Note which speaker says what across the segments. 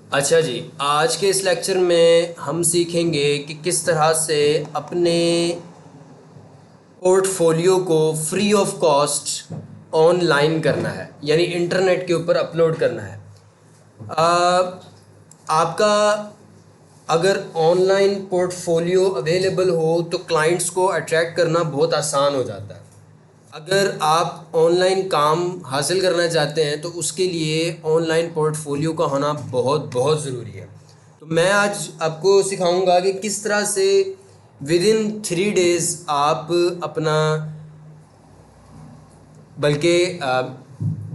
Speaker 1: अच्छा जी, आज के इस लेक्चर में हम सीखेंगे कि किस तरह से अपने पोर्टफोलियो को फ्री ऑफ कॉस्ट ऑनलाइन करना है, यानी इंटरनेट के ऊपर अपलोड करना है। आ, आपका अगर ऑनलाइन पोर्टफोलियो अवेलेबल हो तो क्लाइंट्स को अट्रैक्ट करना बहुत आसान हो जाता है। अगर आप ऑनलाइन काम हासिल करना चाहते हैं तो उसके लिए ऑनलाइन पोर्टफोलियो का होना बहुत बहुत ज़रूरी है। तो मैं आज आपको सिखाऊंगा कि किस तरह से विद इन 3 डेज़ आप अपना, बल्कि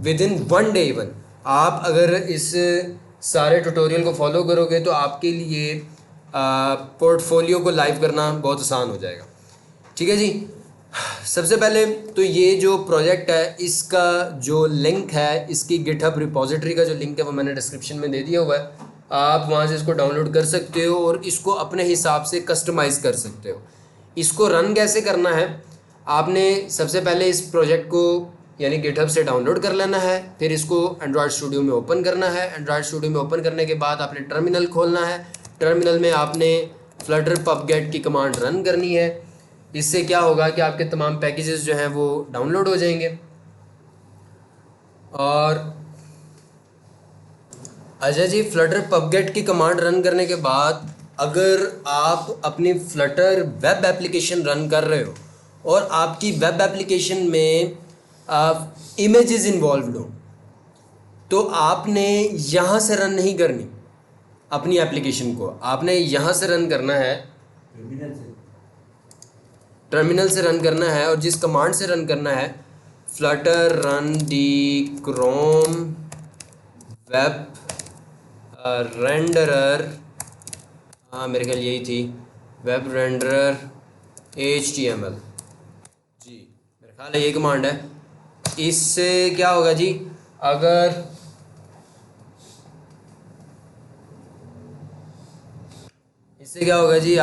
Speaker 1: विद इन 1 डे इवन, आप अगर इस सारे ट्यूटोरियल को फॉलो करोगे तो आपके लिए पोर्टफोलियो को लाइव करना बहुत आसान हो जाएगा। ठीक है जी। सबसे पहले तो ये जो प्रोजेक्ट है इसका जो लिंक है, इसकी गिटहब रिपोजिटरी का जो लिंक है वो मैंने डिस्क्रिप्शन में दे दिया हुआ है। आप वहाँ से इसको डाउनलोड कर सकते हो और इसको अपने हिसाब से कस्टमाइज़ कर सकते हो। इसको रन कैसे करना है, आपने सबसे पहले इस प्रोजेक्ट को यानी गिटहब से डाउनलोड कर लेना है, फिर इसको एंड्रॉयड स्टूडियो में ओपन करना है। एंड्रॉयड स्टूडियो में ओपन करने के बाद आपने टर्मिनल खोलना है। टर्मिनल में आपने फ्लटर पबगेट की कमांड रन करनी है। इससे क्या होगा कि आपके तमाम पैकेजेस जो हैं वो डाउनलोड हो जाएंगे। और अच्छा जी, फ्लटर पबगेट की कमांड रन करने के बाद अगर आप अपनी फ्लटर वेब एप्लीकेशन रन कर रहे हो और आपकी वेब एप्लीकेशन में इमेजेस इन्वॉल्व हो तो आपने यहाँ से रन नहीं करनी अपनी एप्लीकेशन को, आपने यहाँ से रन करना है, टर्मिनल से रन करना है। और जिस कमांड से रन करना है, Flutter run D Chrome web renderer, हाँ मेरे ख्याल यही थी, वेब रेंडरर HTML जी, मेरे ख्याल है ये कमांड है। इससे क्या होगा जी, अगर इससे क्या होगा जी,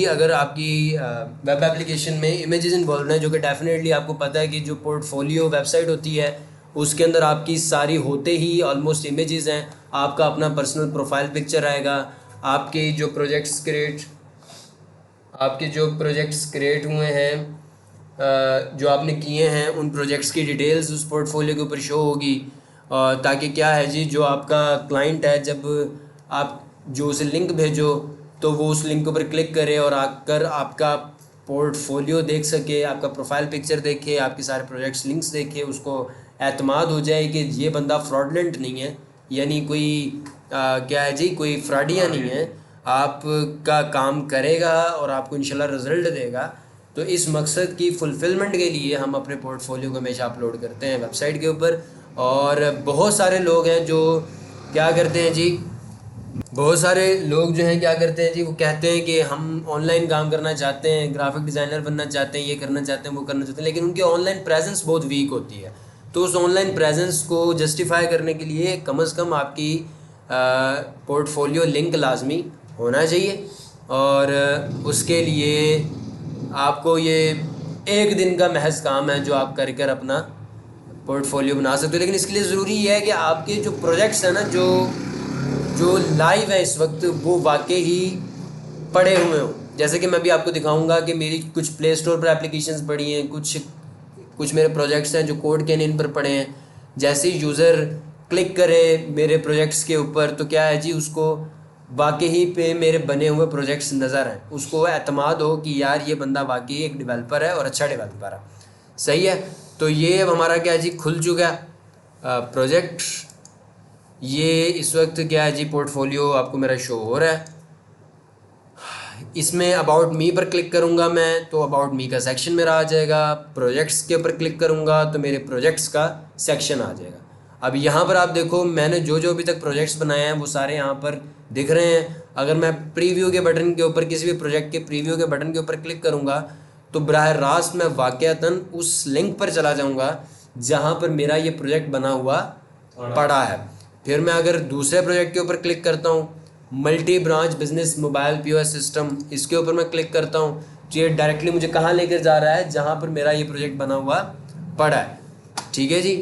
Speaker 1: अगर आपकी वेब एप्लीकेशन में इमेजेस इन्वॉल्व हैं, जो कि डेफिनेटली आपको पता है कि जो पोर्टफोलियो वेबसाइट होती है उसके अंदर आपकी सारी होते ही ऑलमोस्ट इमेजेस हैं। आपका अपना पर्सनल प्रोफाइल पिक्चर आएगा, आपके जो प्रोजेक्ट्स क्रिएट हुए हैं, जो आपने किए हैं, उन प्रोजेक्ट्स की डिटेल्स उस पोर्टफोलियो के ऊपर शो होगी। ताकि क्या है जी, जो आपका क्लाइंट है, जब आप जो उसे लिंक भेजो तो वो उस लिंक के ऊपर क्लिक करे और आकर आपका पोर्टफोलियो देख सके, आपका प्रोफाइल पिक्चर देखे, आपके सारे प्रोजेक्ट्स लिंक्स देखे, उसको एतमाद हो जाए कि ये बंदा फ्रॉडलेंट नहीं है, यानी कोई क्या है जी, कोई फ्रॉडिया नहीं है, आपका काम करेगा और आपको इंशाल्लाह रिज़ल्ट देगा। तो इस मकसद की फुलफ़िलमेंट के लिए हम अपने पोर्टफोलियो को हमेशा अपलोड करते हैं वेबसाइट के ऊपर। और बहुत सारे लोग हैं जो क्या करते हैं जी, बहुत सारे लोग जो हैं क्या करते हैं जी, वो कहते हैं कि हम ऑनलाइन काम करना चाहते हैं, ग्राफिक डिज़ाइनर बनना चाहते हैं, ये करना चाहते हैं, वो करना चाहते हैं, लेकिन उनकी ऑनलाइन प्रेजेंस बहुत वीक होती है। तो उस ऑनलाइन प्रेजेंस को जस्टिफाई करने के लिए कम से कम आपकी पोर्टफोलियो लिंक लाजमी होना चाहिए। और उसके लिए आपको ये एक दिन का महज काम है जो आप कर कर अपना पोर्टफोलियो बना सकते हो। लेकिन इसके लिए ज़रूरी ये है कि आपके जो प्रोजेक्ट्स हैं ना, जो जो लाइव है इस वक्त, वो वाकई ही पड़े हुए हों। जैसे कि मैं भी आपको दिखाऊंगा कि मेरी कुछ प्ले स्टोर पर एप्लीकेशंस पड़ी हैं, कुछ मेरे प्रोजेक्ट्स हैं जो कोड के इन पर पड़े हैं। जैसे ही यूज़र क्लिक करे मेरे प्रोजेक्ट्स के ऊपर तो क्या है जी, उसको वाकई पे मेरे बने हुए प्रोजेक्ट्स नज़र हैं, उसको एतमाद हो कि यार ये बंदा वाकई एक डेवलपर है और अच्छा डेवलपर है। सही है। तो ये अब हमारा क्या है जी, खुल चुका है प्रोजेक्ट। ये इस वक्त क्या है जी, पोर्टफोलियो आपको मेरा शो हो रहा है। इसमें अबाउट मी पर क्लिक करूँगा मैं तो अबाउट मी का सेक्शन मेरा आ जाएगा। प्रोजेक्ट्स के ऊपर क्लिक करूँगा तो मेरे प्रोजेक्ट्स का सेक्शन आ जाएगा। अब यहाँ पर आप देखो, मैंने जो जो अभी तक प्रोजेक्ट्स बनाए हैं वो सारे यहाँ पर दिख रहे हैं। अगर मैं प्रीव्यू के बटन के ऊपर, किसी भी प्रोजेक्ट के प्रीव्यू के बटन के ऊपर क्लिक करूँगा तो बराह रास्त मैं वाक़यातन उस लिंक पर चला जाऊँगा जहाँ पर मेरा ये प्रोजेक्ट बना हुआ पड़ा है। फिर मैं अगर दूसरे प्रोजेक्ट के ऊपर क्लिक करता हूँ, multi branch business mobile POS system, इसके ऊपर मैं क्लिक करता हूँ तो ये डायरेक्टली मुझे कहाँ लेकर जा रहा है, जहाँ पर मेरा ये प्रोजेक्ट बना हुआ पड़ा है। ठीक है जी।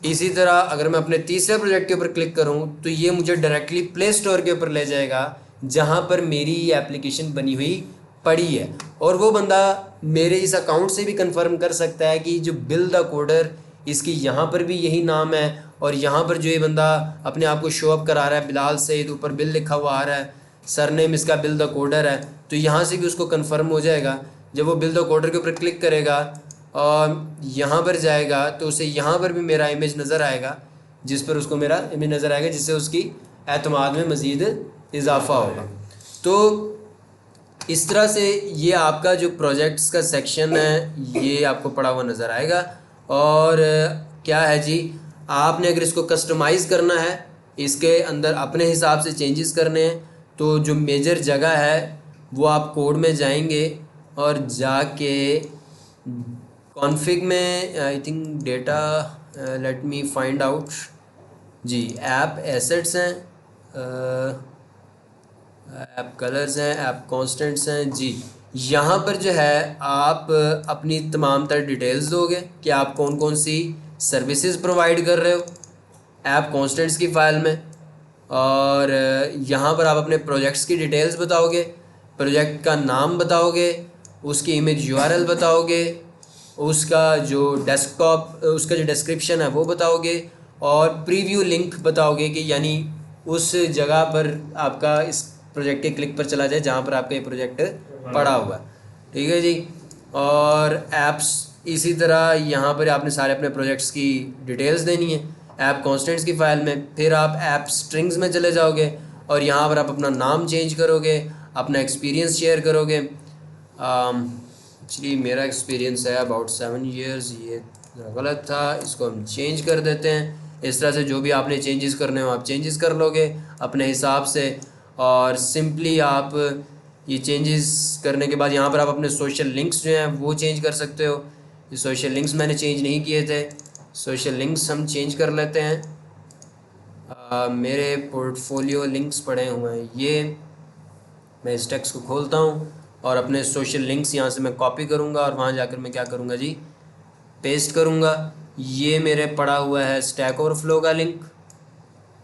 Speaker 1: इसी तरह अगर मैं अपने तीसरे प्रोजेक्ट के ऊपर क्लिक करूं तो ये मुझे डायरेक्टली प्ले स्टोर के ऊपर ले जाएगा जहां पर मेरी ये एप्लीकेशन बनी हुई पड़ी है, और वो बंदा मेरे इस अकाउंट से भी कंफर्म कर सकता है कि जो बिल द कोडर इसकी यहाँ पर भी यही नाम है, और यहाँ पर जो ये बंदा अपने आप को शो अप करा रहा है बिलाल सईद, ऊपर बिल लिखा हुआ आ रहा है, सरनेम इसका बिल द कोडर है, तो यहाँ से भी उसको कंफर्म हो जाएगा। जब वो बिल द कोडर के ऊपर क्लिक करेगा और यहाँ पर जाएगा तो उसे यहाँ पर भी मेरा इमेज नज़र आएगा, जिस पर उसको मेरा इमेज नज़र आएगा, जिससे उसकी एतमाद में मज़ीद इजाफ़ा होगा। तो इस तरह से ये आपका जो प्रोजेक्ट्स का सेक्शन है ये आपको पड़ा हुआ नज़र आएगा। और क्या है जी, आपने अगर इसको कस्टमाइज़ करना है, इसके अंदर अपने हिसाब से चेंजेस करने हैं, तो जो मेजर जगह है वो आप कोड में जाएंगे और जाके कॉन्फ़िग में I think data, let me find out ji, app assets हैं, ऐप कलर्स हैं, ऐप कॉन्स्टेंट्स हैं जी। यहाँ पर जो है आप अपनी तमाम तर डिटेल्स दोगे कि आप कौन कौन सी सर्विसेज प्रोवाइड कर रहे हो ऐप कॉन्स्टेंट्स की फ़ाइल में, और यहाँ पर आप अपने प्रोजेक्ट्स की डिटेल्स बताओगे, प्रोजेक्ट का नाम बताओगे, उसकी इमेज यूआरएल बताओगे, उसका जो डेस्कटॉप उसका जो डिस्क्रिप्शन है वो बताओगे, और प्रीव्यू लिंक बताओगे कि यानी उस जगह पर आपका इस प्रोजेक्ट के क्लिक पर चला जाए जहाँ पर आपका ये प्रोजेक्ट पड़ा हुआ है। ठीक है जी। और ऐप्स इसी तरह यहाँ पर आपने सारे अपने प्रोजेक्ट्स की डिटेल्स देनी है ऐप कॉन्स्टेंट्स की फ़ाइल में। फिर आप ऐप स्ट्रिंग्स में चले जाओगे और यहाँ पर आप अपना नाम चेंज करोगे, अपना एक्सपीरियंस शेयर करोगे। एक्चुअली मेरा एक्सपीरियंस है अबाउट 7 years, ये गलत था, इसको हम चेंज कर देते हैं। इस तरह से जो भी आपने चेंजेस करने हो आप चेंजेस कर लोगे अपने हिसाब से, और सिंपली आप ये चेंजेस करने के बाद यहाँ पर आप अपने सोशल लिंक्स जो हैं वो चेंज कर सकते हो। ये सोशल लिंक्स मैंने चेंज नहीं किए थे, सोशल लिंक्स हम चेंज कर लेते हैं। मेरे पोर्टफोलियो लिंक्स पड़े हुए हैं, ये मैं इस टेक्स्ट को खोलता हूँ और अपने सोशल लिंक्स यहाँ से मैं कॉपी करूँगा और वहाँ जाकर मैं क्या करूँगा जी, पेस्ट करूँगा। ये मेरे पड़ा हुआ है स्टैक ओवरफ्लो का लिंक,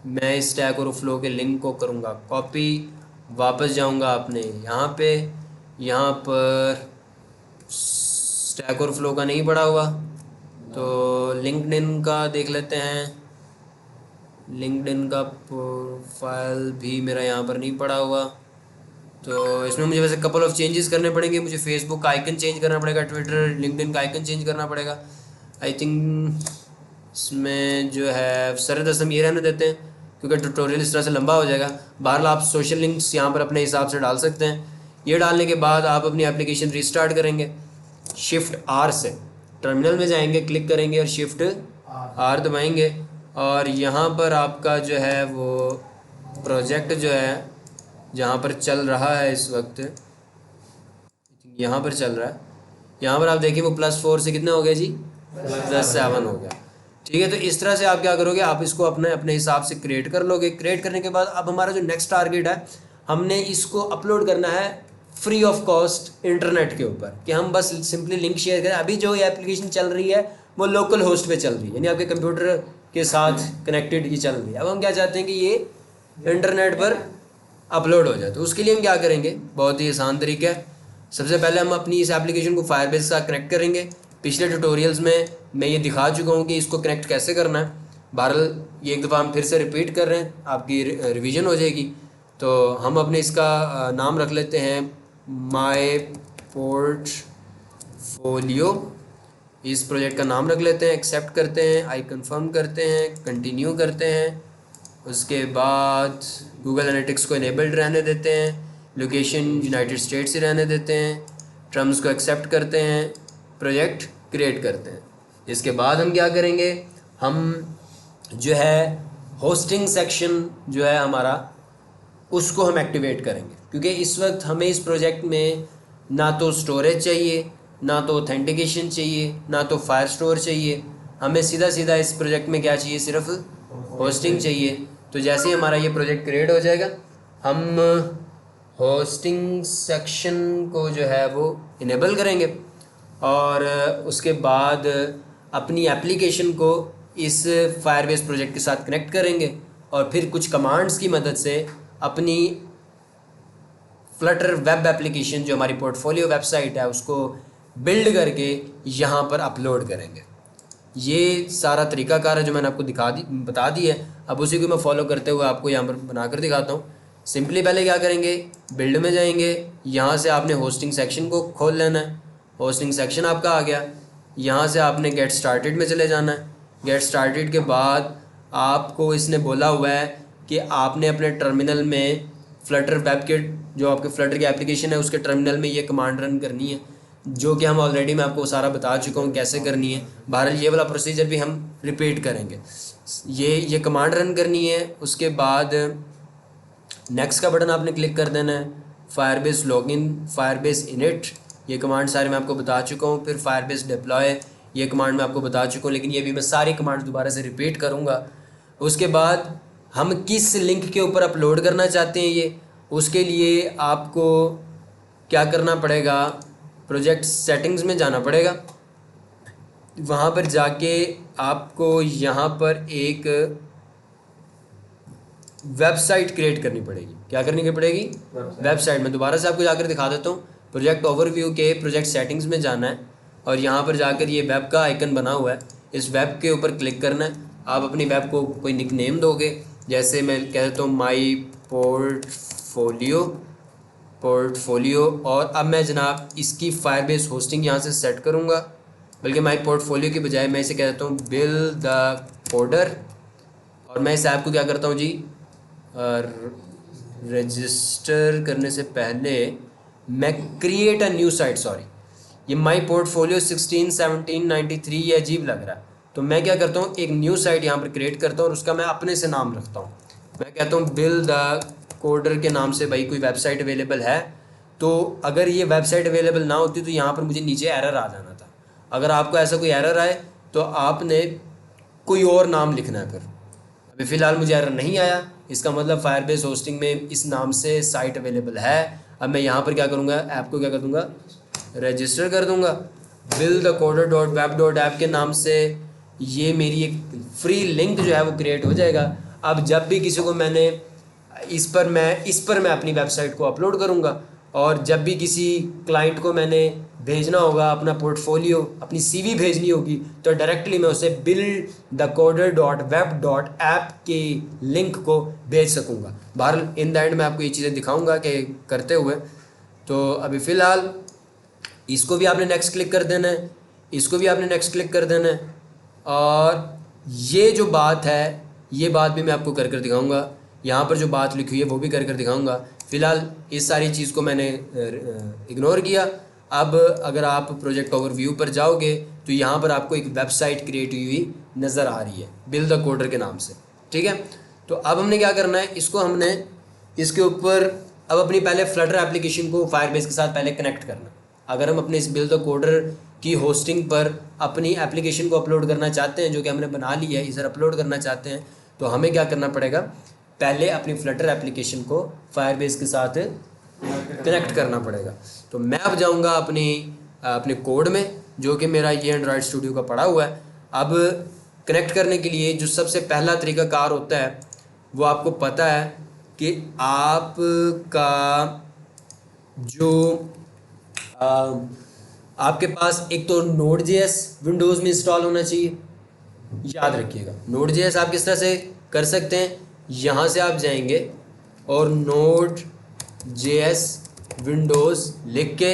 Speaker 1: मैं इस स्टैक ओवरफ्लो के लिंक को करूँगा कॉपी, वापस जाऊँगा अपने यहाँ पे, यहाँ पर स्टैक ओवरफ्लो का नहीं पड़ा हुआ तो लिंक्डइन का देख लेते हैं। लिंक्डइन का प्रोफाइल भी मेरा यहाँ पर नहीं पड़ा हुआ, तो इसमें मुझे वैसे कपल ऑफ चेंजेस करने पड़ेंगे। मुझे फेसबुक का आइकन चेंज करना पड़ेगा, ट्विटर लिंक्डइन का आइकन चेंज करना पड़ेगा। आई थिंक इसमें जो है सरदस्त हम ये रहने देते हैं क्योंकि ट्यूटोरियल इस तरह से लंबा हो जाएगा। बहरहाल आप सोशल लिंक्स यहाँ पर अपने हिसाब से डाल सकते हैं। ये डालने के बाद आप अपनी एप्लीकेशन रीस्टार्ट करेंगे, शिफ्ट आर से टर्मिनल में जाएंगे, क्लिक करेंगे और शिफ्ट आर दबाएंगे, और यहाँ पर आपका जो है वो प्रोजेक्ट जो है जहाँ पर चल रहा है इस वक्त, यहाँ पर चल रहा है, यहाँ पर आप देखिए वो +4 से कितना हो गया जी, +7 हो गया। ठीक है, तो इस तरह से आप क्या करोगे, आप इसको अपने हिसाब से क्रिएट कर लोगे। क्रिएट करने के बाद अब हमारा जो नेक्स्ट टारगेट है, हमने इसको अपलोड करना है फ्री ऑफ कॉस्ट इंटरनेट के ऊपर, कि हम बस सिंपली लिंक शेयर करें। अभी जो ये एप्लीकेशन चल रही है वो लोकल होस्ट पे चल रही है, यानी आपके कंप्यूटर के साथ कनेक्टेड ही चल रही है। अब हम क्या चाहते हैं कि ये इंटरनेट पर अपलोड हो जाए, तो उसके लिए हम क्या करेंगे, बहुत ही आसान तरीका है। सबसे पहले हम अपनी इस एप्लीकेशन को फायरबेस के साथ कनेक्ट करेंगे। पिछले ट्यूटोरियल्स में मैं ये दिखा चुका हूँ कि इसको कनेक्ट कैसे करना है। बहरहाल ये एक दफ़ा हम फिर से रिपीट कर रहे हैं, आपकी रिवीजन हो जाएगी। तो हम अपने इसका नाम रख लेते हैं माय पोर्टफोलियो, इस प्रोजेक्ट का नाम रख लेते हैं। एक्सेप्ट करते हैं, आई कंफर्म करते हैं, कंटिन्यू करते हैं। उसके बाद गूगल एनालिटिक्स को इनेबल्ड रहने देते हैं, लोकेशन यूनाइटेड स्टेट्स ही रहने देते हैं, टर्म्स को एक्सेप्ट करते हैं, प्रोजेक्ट क्रिएट करते हैं। इसके बाद हम क्या करेंगे, हम जो है होस्टिंग सेक्शन जो है हमारा उसको हम एक्टिवेट करेंगे, क्योंकि इस वक्त हमें इस प्रोजेक्ट में ना तो स्टोरेज चाहिए, ना तो ऑथेंटिकेशन चाहिए, ना तो फायर स्टोर चाहिए। हमें सीधा सीधा इस प्रोजेक्ट में क्या चाहिए, सिर्फ होस्टिंग चाहिए। तो जैसे ही हमारा ये प्रोजेक्ट क्रिएट हो जाएगा, हम होस्टिंग सेक्शन को जो है वो इनेबल करेंगे और उसके बाद अपनी एप्लीकेशन को इस फायरबेस प्रोजेक्ट के साथ कनेक्ट करेंगे और फिर कुछ कमांड्स की मदद से अपनी फ्लटर वेब एप्लीकेशन जो हमारी पोर्टफोलियो वेबसाइट है उसको बिल्ड करके यहाँ पर अपलोड करेंगे। ये सारा तरीकाकार है जो मैंने आपको बता दी है। अब उसी को मैं फॉलो करते हुए आपको यहाँ पर बनाकर दिखाता हूँ। सिंपली पहले क्या करेंगे, बिल्ड में जाएंगे, यहाँ से आपने होस्टिंग सेक्शन को खोल लेना है। होस्टिंग सेक्शन आपका आ गया, यहाँ से आपने गेट स्टार्टेड में चले जाना है। गेट स्टार्टेड के बाद आपको इसने बोला हुआ है कि आपने अपने टर्मिनल में फ्लटर वेब के जो आपके फ्लटर की एप्लीकेशन है उसके टर्मिनल में ये कमांड रन करनी है, जो कि हम ऑलरेडी मैं आपको सारा बता चुका हूँ कैसे करनी है। बहरहाल ये वाला प्रोसीजर भी हम रिपीट करेंगे। ये कमांड रन करनी है। उसके बाद नेक्स्ट का बटन आपने क्लिक कर देना है। फायरबेस लॉगिन, फायरबेस इनिट, ये कमांड सारे मैं आपको बता चुका हूँ। फिर फायरबेस डिप्लॉय, ये कमांड मैं आपको बता चुका हूँ, लेकिन ये भी मैं सारी कमांड दोबारा से रिपीट करूँगा। उसके बाद हम किस लिंक के ऊपर अपलोड करना चाहते हैं ये, उसके लिए आपको क्या करना पड़ेगा, प्रोजेक्ट सेटिंग्स में जाना पड़ेगा। वहाँ पर जाके आपको यहाँ पर एक वेबसाइट क्रिएट करनी पड़ेगी। क्या करनी की पड़ेगी? वेबसाइट। मैं दोबारा से आपको जाकर दिखा देता हूँ। प्रोजेक्ट ओवरव्यू के प्रोजेक्ट सेटिंग्स में जाना है और यहाँ पर जाकर ये वेब का आइकन बना हुआ है, इस वेब के ऊपर क्लिक करना है। आप अपनी वेब को कोई निक नेम दोगे, जैसे मैं कह देता हूँ माई पोर्टफोलियो। और अब मैं जनाब इसकी फायरबेस होस्टिंग यहाँ से सेट करूँगा, बल्कि माई पोर्टफोलियो की बजाय मैं इसे कह देता हूँ बिल्ड द कोडर। और मैं इस ऐप को क्या करता हूँ जी, रजिस्टर करने से पहले मैं create a new site, sorry ये माई पोर्टफोलियो 16 17 93 ये अजीब लग रहा है, तो मैं क्या करता हूँ एक न्यू साइट यहाँ पर क्रिएट करता हूँ और उसका मैं अपने से नाम रखता हूँ। मैं कहता हूँ बिल्ड द कोडर के नाम से भाई कोई वेबसाइट अवेलेबल है। तो अगर ये वेबसाइट अवेलेबल ना होती तो यहाँ पर मुझे नीचे एरर आ जाना था। अगर आपको ऐसा कोई एरर आए तो आपने कोई और नाम लिखना है। फिर अभी फ़िलहाल मुझे एरर नहीं आया, इसका मतलब फायरबेस होस्टिंग में इस नाम से साइट अवेलेबल है। अब मैं यहाँ पर क्या करूँगा, ऐप को क्या कर दूँगा, रजिस्टर कर दूँगा। Build the coder dot web dot app के नाम से ये मेरी एक फ्री लिंक जो है वो क्रिएट हो जाएगा। अब जब भी किसी को मैंने इस पर मैं अपनी वेबसाइट को अपलोड करूँगा और जब भी किसी क्लाइंट को मैंने भेजना होगा अपना पोर्टफोलियो, अपनी सीवी भेजनी होगी, तो डायरेक्टली मैं उसे build the coder dot web dot app के लिंक को भेज सकूँगा। बहरहाल इन द एंड मैं आपको ये चीज़ें दिखाऊँगा कि करते हुए। तो अभी फ़िलहाल इसको भी आपने नेक्स्ट क्लिक कर देना है, इसको भी आपने नेक्स्ट क्लिक कर देना है। और ये जो बात है ये बात भी मैं आपको कर कर दिखाऊँगा। यहाँ पर जो बात लिखी हुई है वो भी कर कर दिखाऊँगा। फ़िलहाल इस सारी चीज़ को मैंने इग्नोर किया। अब अगर आप प्रोजेक्ट ओवरव्यू पर जाओगे तो यहाँ पर आपको एक वेबसाइट क्रिएट हुई नज़र आ रही है बिल्ड द कोडर के नाम से, ठीक है। तो अब हमने क्या करना है, इसको हमने इसके ऊपर अब अपनी पहले फ्लटर एप्लीकेशन को फायरबेस के साथ पहले कनेक्ट करना। अगर हम अपने इस बिल्ड द कोडर की होस्टिंग पर अपनी एप्लीकेशन को अपलोड करना चाहते हैं, जो कि हमने बना ली है, इधर अपलोड करना चाहते हैं, तो हमें क्या करना पड़ेगा, पहले अपनी फ्लटर एप्लीकेशन को फायरबेस के साथ कनेक्ट करना पड़ेगा। तो मैं अब जाऊंगा अपने कोड में, जो कि मेरा ये एंड्रॉयड स्टूडियो का पड़ा हुआ है। अब कनेक्ट करने के लिए जो सबसे पहला तरीकाकार होता है वो आपको पता है कि आपका जो आपके पास एक तो Node.js विंडोज़ में इंस्टॉल होना चाहिए। याद रखिएगा Node.js आप किस तरह से कर सकते हैं, यहाँ से आप जाएंगे और Node.js विंडोज़ लिख के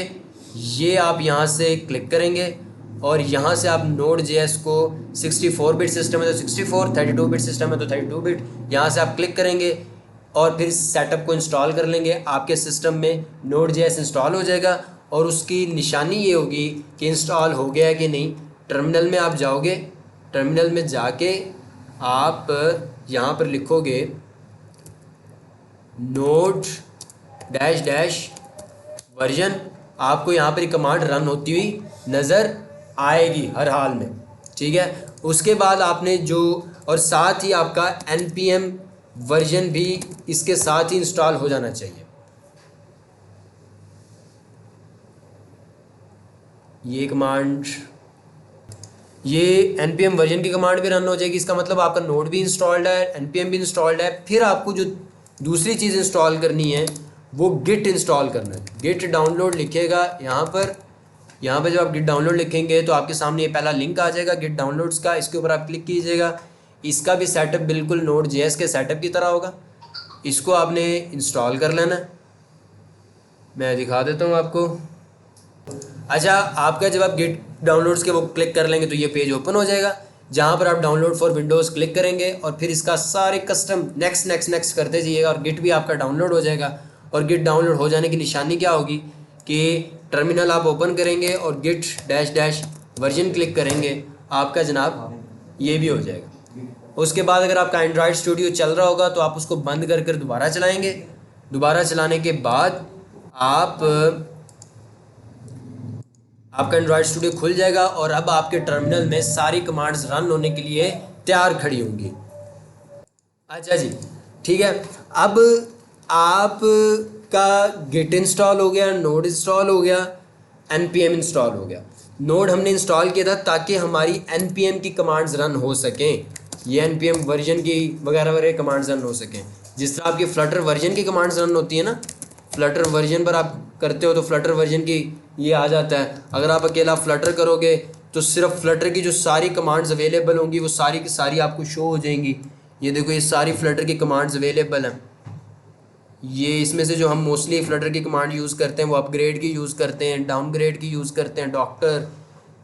Speaker 1: ये आप यहाँ से क्लिक करेंगे और यहाँ से आप Node.js को 64 बिट सिस्टम है तो 64, 32 बिट सिस्टम है तो 32 बिट, यहाँ से आप क्लिक करेंगे और फिर सेटअप को इंस्टॉल कर लेंगे। आपके सिस्टम में Node.js इंस्टॉल हो जाएगा और उसकी निशानी ये होगी कि इंस्टॉल हो गया है कि नहीं। टर्मिनल में आप जाओगे, टर्मिनल में जाके आप यहाँ पर लिखोगे node वर्जन, आपको यहाँ पर कमांड रन होती हुई नज़र आएगी हर हाल में, ठीक है। उसके बाद आपने जो, और साथ ही आपका npm वर्जन भी इसके साथ ही इंस्टॉल हो जाना चाहिए। ये npm वर्जन की कमांड भी रन हो जाएगी। इसका मतलब आपका नोड भी इंस्टॉल्ड है, npm भी इंस्टॉल्ड है। फिर आपको जो दूसरी चीज़ इंस्टॉल करनी है वो गिट इंस्टॉल करना है। गिट डाउनलोड लिखिएगा यहाँ पर जब आप गिट डाउनलोड लिखेंगे तो आपके सामने ये पहला लिंक आ जाएगा गिट डाउनलोड्स का। इसके ऊपर आप क्लिक कीजिएगा। इसका भी सेटअप बिल्कुल नोड जेएस के सेटअप की तरह होगा। इसको आपने इंस्टॉल कर लेना है। मैं दिखा देता हूँ आपको। अच्छा, आपका जब आप गिट डाउनलोड्स के वो क्लिक कर लेंगे तो ये पेज ओपन हो जाएगा, जहाँ पर आप डाउनलोड फॉर विंडोज़ क्लिक करेंगे और फिर इसका सारे कस्टम नेक्स्ट नेक्स्ट नेक्स्ट करते जाइएगा और गिट भी आपका डाउनलोड हो जाएगा। और गिट डाउनलोड हो जाने की निशानी क्या होगी कि टर्मिनल आप ओपन करेंगे और git dash dash version click करेंगे, आपका जनाब ये भी हो जाएगा। उसके बाद अगर आपका एंड्रॉयड स्टूडियो चल रहा होगा तो आप उसको बंद कर कर दोबारा चलाएँगे। दोबारा चलाने के बाद आपका एंड्रॉयड स्टूडियो खुल जाएगा और अब आपके टर्मिनल में सारी कमांड्स रन होने के लिए तैयार खड़ी होंगी। अच्छा जी, ठीक है। अब आपका गिट इंस्टॉल हो गया, नोड इंस्टॉल हो गया, npm इंस्टॉल हो गया। नोड हमने इंस्टॉल किया था ताकि हमारी npm की कमांड्स रन हो सकें, ये npm वर्जन की वगैरह वगैरह कमांड्स रन हो सकें। जिस तरह आपकी फ्लटर वर्जन की कमांड्स रन होती है ना, फ्लटर वर्जन पर आप करते हो तो फ्लटर वर्जन की ये आ जाता है। अगर आप अकेला फ्लटर करोगे तो सिर्फ फ्लटर की जो सारी कमांड्स अवेलेबल होंगी वो सारी की सारी आपको शो हो जाएंगी। ये देखो, ये सारी फ्लटर की कमांड्स अवेलेबल हैं। ये इसमें से जो हम मोस्टली फ्लटर की कमांड यूज़ करते हैं वो अपग्रेड की यूज़ करते हैं, डाउनग्रेड की यूज़ करते हैं, डॉक्टर,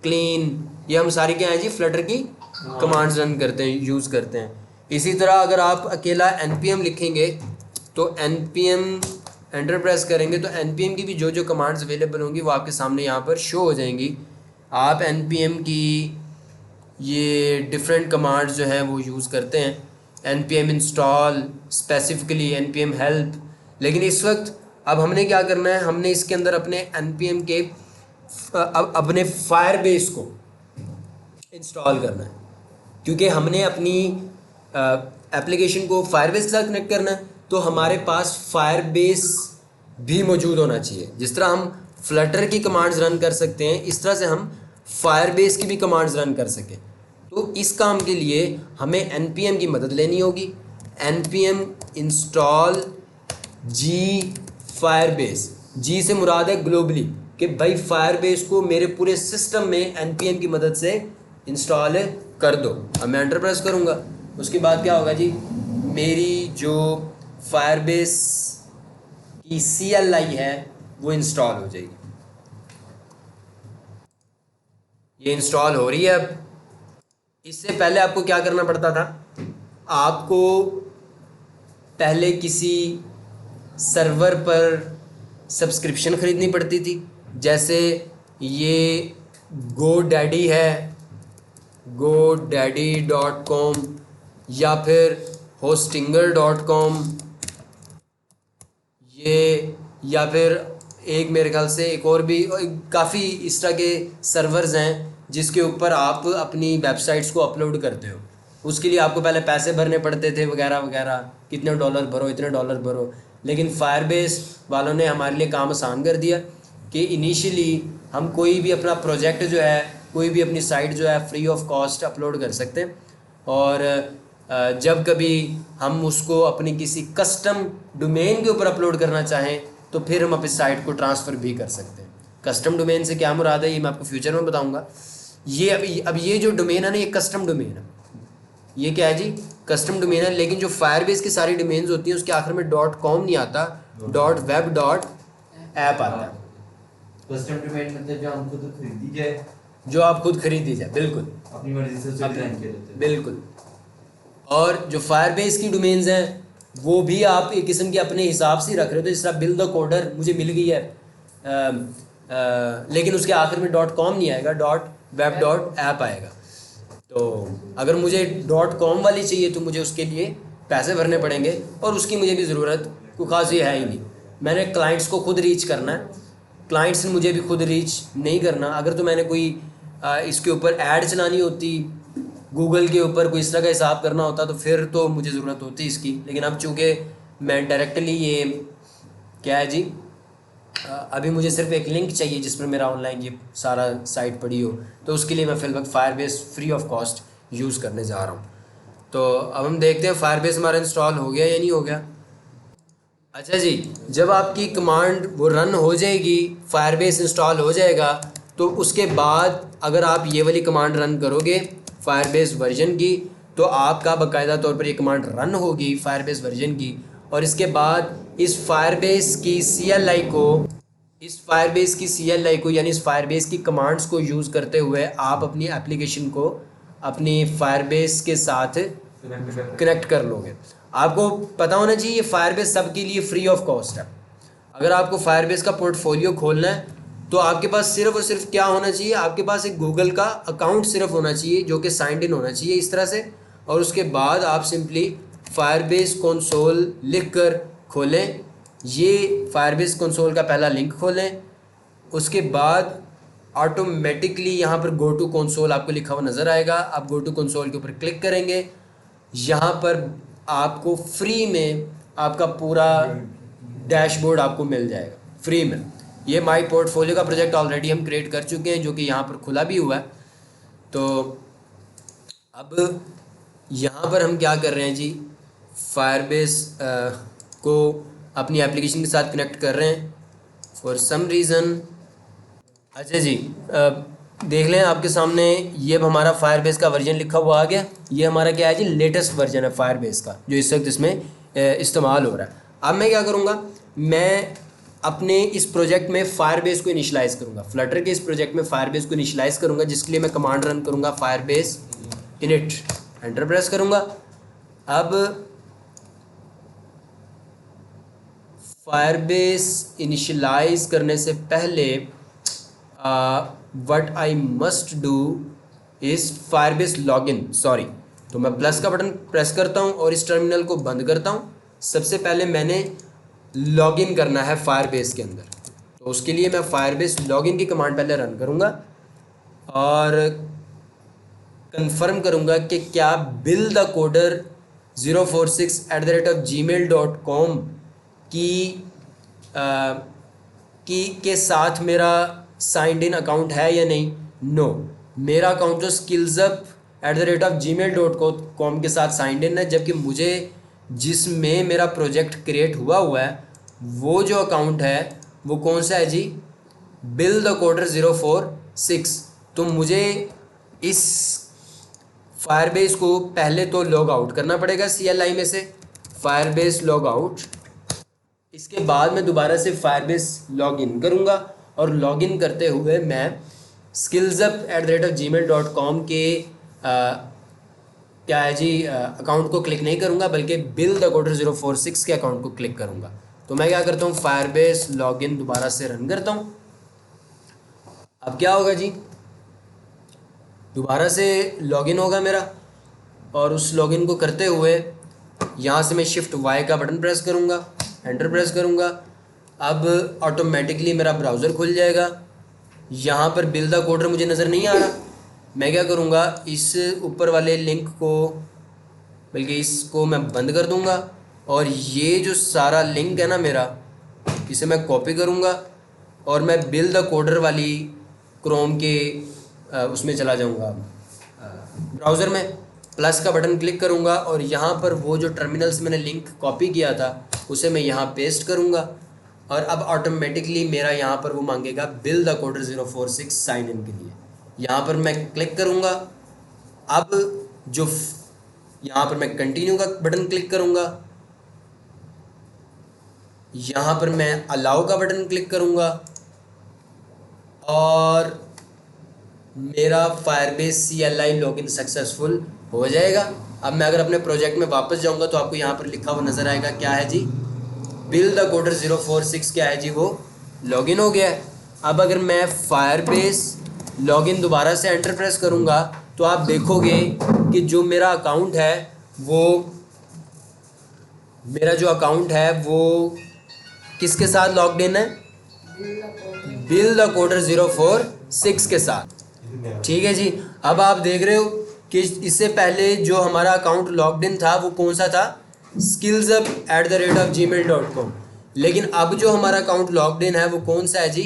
Speaker 1: क्लीन, ये हम सारी क्या हैं जी, फ्लटर की कमांड्स रन करते हैं, यूज़ करते हैं। इसी तरह अगर आप अकेला npm लिखेंगे तो npm एंटर प्रेस करेंगे तो npm की भी जो जो कमांड्स अवेलेबल होंगी वो आपके सामने यहाँ पर शो हो जाएंगी। आप npm की ये डिफरेंट कमांड्स जो हैं वो यूज़ करते हैं, npm install, specifically npm help. लेकिन इस वक्त अब हमने क्या करना है, हमने इसके अंदर अपने npm के अपने फायरबेस को इंस्टॉल करना है, क्योंकि हमने अपनी एप्लीकेशन को फायरबेस के साथ कनेक्ट करना है। तो हमारे पास फायरबेस भी मौजूद होना चाहिए। जिस तरह हम फ्लटर की कमांड्स रन कर सकते हैं, इस तरह से हम फायरबेस की भी कमांड्स रन कर सकें। तो इस काम के लिए हमें npm की मदद लेनी होगी। npm इंस्टॉल जी फायरबेस, जी से मुराद है ग्लोबली, कि भाई फायरबेस को मेरे पूरे सिस्टम में npm की मदद से इंस्टॉल कर दो। अब मैं एंटर प्रेस करूँगा, उसके बाद क्या होगा जी, मेरी जो फायरबेस की CLI है वो इंस्टॉल हो जाएगी। ये इंस्टॉल हो रही है। अब इससे पहले आपको क्या करना पड़ता था, आपको पहले किसी सर्वर पर सब्सक्रिप्शन ख़रीदनी पड़ती थी। जैसे ये GoDaddy है, godaddy.com, या फिर hostinger.com, ये, या फिर एक मेरे ख्याल से एक और भी काफ़ी इस तरह के सर्वर्स हैं जिसके ऊपर आप अपनी वेबसाइट्स को अपलोड करते हो। उसके लिए आपको पहले पैसे भरने पड़ते थे वगैरह वगैरह, कितने डॉलर भरो, इतने डॉलर भरो। लेकिन फायरबेस वालों ने हमारे लिए काम आसान कर दिया कि इनिशियली हम कोई भी अपना प्रोजेक्ट जो है, कोई भी अपनी साइट जो है फ्री ऑफ कॉस्ट अपलोड कर सकते हैं। और जब कभी हम उसको अपनी किसी कस्टम डोमेन के ऊपर अपलोड करना चाहें तो फिर हम अपनी साइट को ट्रांसफ़र भी कर सकते हैं। कस्टम डोमेन से क्या मुराद है ये मैं आपको फ्यूचर में बताऊंगा। ये अब ये जो डोमेन है ना, ये कस्टम डोमेन है। ये क्या है जी, कस्टम डोमेन है। लेकिन जो फायरबेस की सारी डोमेन्स होती हैं उसके आखिर में .com नहीं आता, .web.app आता है।
Speaker 2: कस्टम डोमेन मतलब जो हम खुद खरीदी जाए,
Speaker 1: जो आप खुद खरीदी जाए, बिल्कुल
Speaker 2: अपनी मर्जी से डिज़ाइन कर देते हैं,
Speaker 1: बिल्कुल। और जो फायरबेस की डोमेन्स हैं वो भी आप एक किस्म के अपने हिसाब से रख रहे हो। तो जिस तरह बिल द कोडर मुझे मिल गई है, लेकिन उसके आखिर में .com नहीं आएगा, .web.app आएगा। तो अगर मुझे .com वाली चाहिए तो मुझे उसके लिए पैसे भरने पड़ेंगे और उसकी मुझे भी ज़रूरत कोई ख़ास ये है ही नहीं। मैंने क्लाइंट्स को खुद रीच करना है, क्लाइंट्स ने मुझे भी खुद रीच नहीं करना। अगर तो मैंने कोई इसके ऊपर ऐड चलानी होती, गूगल के ऊपर कोई इस तरह का हिसाब करना होता तो फिर तो मुझे ज़रूरत होती इसकी। लेकिन अब चूँकि मैं डायरेक्टली ये क्या है जी, अभी मुझे सिर्फ एक लिंक चाहिए जिस पर मेरा ऑनलाइन ये सारा साइट पड़ी हो, तो उसके लिए मैं फिलहाल Firebase free of cost use करने जा रहा हूँ। तो अब हम देखते हैं फायरबेस हमारा इंस्टॉल हो गया या नहीं हो गया। अच्छा जी, जब आपकी कमांड वो रन हो जाएगी, फायरबेस इंस्टॉल हो जाएगा, तो उसके बाद अगर आप ये वाली कमांड रन करोगे फायरबेस वर्जन की, तो आपका बाकायदा तौर पर ये कमांड रन होगी फायरबेस वर्जन की। और इसके बाद इस फायरबेस की CLI को यानी इस फायरबेस की कमांड्स को यूज़ करते हुए आप अपनी एप्लीकेशन को अपनी फायरबेस के साथ कनेक्ट कर लोगे। आपको पता होना चाहिए ये फायरबेस सबके लिए फ्री ऑफ कॉस्ट है। अगर आपको फायरबेस का पोर्टफोलियो खोलना है तो आपके पास सिर्फ और सिर्फ क्या होना चाहिए, आपके पास एक गूगल का अकाउंट सिर्फ होना चाहिए जो कि साइंड इन होना चाहिए इस तरह से, और उसके बाद आप सिंपली फायरबेस कंसोल लिख कर खोलें। ये फायरबेस कंसोल का पहला लिंक खोलें, उसके बाद ऑटोमेटिकली यहाँ पर गो टू कंसोल आपको लिखा हुआ नज़र आएगा। आप गो टू कंसोल के ऊपर क्लिक करेंगे, यहाँ पर आपको फ्री में आपका पूरा डैशबोर्ड आपको मिल जाएगा फ्री में। ये माई पोर्टफोलियो का प्रोजेक्ट ऑलरेडी हम क्रिएट कर चुके हैं जो कि यहाँ पर खुला भी हुआ है। तो अब यहाँ पर हम क्या कर रहे हैं जी, फायरबेस को अपनी एप्लीकेशन के साथ कनेक्ट कर रहे हैं फॉर सम रीज़न। अच्छा जी, देख लें आपके सामने ये हमारा फायरबेस का वर्जन लिखा हुआ आ गया। ये हमारा क्या है जी, लेटेस्ट वर्जन है फायरबेस का जो इस वक्त इसमें इस्तेमाल हो रहा है। अब मैं क्या करूँगा, मैं अपने इस प्रोजेक्ट में फायरबेस को इनिशलाइज करूँगा, फ्लटर के इस प्रोजेक्ट में फायरबेस को इनिशलाइज करूँगा, जिसके लिए मैं कमांड रन करूँगा फायरबेस इनिट, एंटर प्रेस करूँगा। अब फायरबेस इनिशलाइज करने से पहले what I must do is Firebase login, sorry. तो मैं प्लस का बटन प्रेस करता हूँ और इस टर्मिनल को बंद करता हूँ। सबसे पहले मैंने लॉगिन करना है फायरबेस के अंदर, तो उसके लिए मैं फायरबेस लॉगिन की कमांड पहले रन करूँगा और कंफर्म करूँगा कि क्या बिल द कोडर 046@gmail.com के साथ मेरा साइंड इन अकाउंट है या नहीं। नो, मेरा अकाउंट जो skillsup@gmail.com के साथ साइंड इन है, जबकि मुझे जिसमें मेरा प्रोजेक्ट क्रिएट हुआ है वो जो अकाउंट है वो कौन सा है जी, बिल द कोडर 046। तो मुझे इस फायरबेस को पहले तो लॉग आउट करना पड़ेगा CLI में से, फायरबेस लॉग आउट। इसके बाद मैं दोबारा से फायरबेस लॉग इन करूँगा और लॉग इन करते हुए मैं skillsup@gmail.com के क्या है जी अकाउंट को क्लिक नहीं करूँगा, बल्कि बिल द कोडर 046 के अकाउंट को क्लिक करूँगा। तो मैं क्या करता हूँ, फायरबेस लॉग इन दोबारा से रन करता हूँ। अब क्या होगा जी, दोबारा से लॉगिन होगा मेरा, और उस लॉगिन को करते हुए यहाँ से मैं शिफ्ट Y का बटन प्रेस करूँगा, एंटर प्रेस करूँगा। अब ऑटोमेटिकली मेरा ब्राउज़र खुल जाएगा। यहाँ पर बिल द कोडर मुझे नज़र नहीं आ रहा। मैं क्या करूँगा, इस ऊपर वाले लिंक को, बल्कि इसको मैं बंद कर दूँगा, और ये जो सारा लिंक है ना मेरा, इसे मैं कॉपी करूँगा और मैं बिल द कोडर वाली क्रोम के उसमें चला जाऊँगा, ब्राउज़र में प्लस का बटन क्लिक करूँगा और यहाँ पर वो जो टर्मिनल से मैंने लिंक कॉपी किया था उसे मैं यहाँ पेस्ट करूँगा, और अब ऑटोमेटिकली मेरा यहाँ पर वो मांगेगा बिल द कोडर 046 साइन इन के लिए। यहाँ पर मैं क्लिक करूँगा। अब जो यहाँ पर मैं कंटिन्यू का बटन क्लिक करूँगा, यहाँ पर मैं अलाउ का बटन क्लिक करूँगा और मेरा फायरबेस CLI लॉगिन सक्सेसफुल हो जाएगा। अब मैं अगर अपने प्रोजेक्ट में वापस जाऊँगा तो आपको यहाँ पर लिखा हुआ नज़र आएगा, क्या है जी, बिल द कोडर 046 क्या है जी, वो लॉगिन हो गया है। अब अगर मैं फायरबेस लॉगिन दोबारा से एंटर प्रेस करूँगा तो आप देखोगे कि जो मेरा अकाउंट है वो किसके साथ लॉग्ड इन है, बिल द कोडर 046 के साथ। ठीक है जी। अब आप देख रहे हो कि इससे पहले जो हमारा अकाउंट लॉग्ड इन था वो कौन सा था, skillsup@gmail.com। लेकिन अब जो हमारा अकाउंट लॉग्ड इन है वो कौन सा है जी,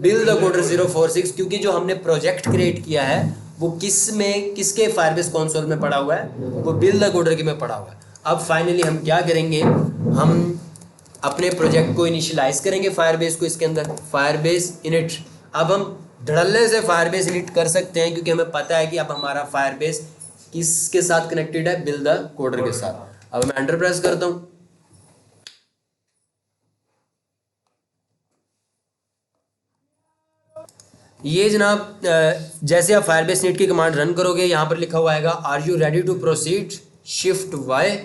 Speaker 1: बिल द कोडर 046, क्योंकि जो हमने प्रोजेक्ट क्रिएट किया है वो किसके फायरबेस कंसोल में पड़ा हुआ है, वो बिल द कोडर के में पड़ा हुआ है। अब फाइनली हम क्या करेंगे, हम अपने प्रोजेक्ट को इनिशियलाइज करेंगे फायरबेस को इसके अंदर, फायरबेस इनिट। अब हम धड़ल्ले से फायरबेस इनिट कर सकते हैं क्योंकि हमें पता है कि अब हमारा फायरबेस किसके साथ कनेक्टेड है, बिल द कोडर के साथ। अब मैं एंटर प्रेस करता हूँ, ये जनाब जैसे आप फायरबेस इनिट की कमांड रन करोगे यहाँ पर लिखा हुआ आएगा are you ready to proceed, shift Y.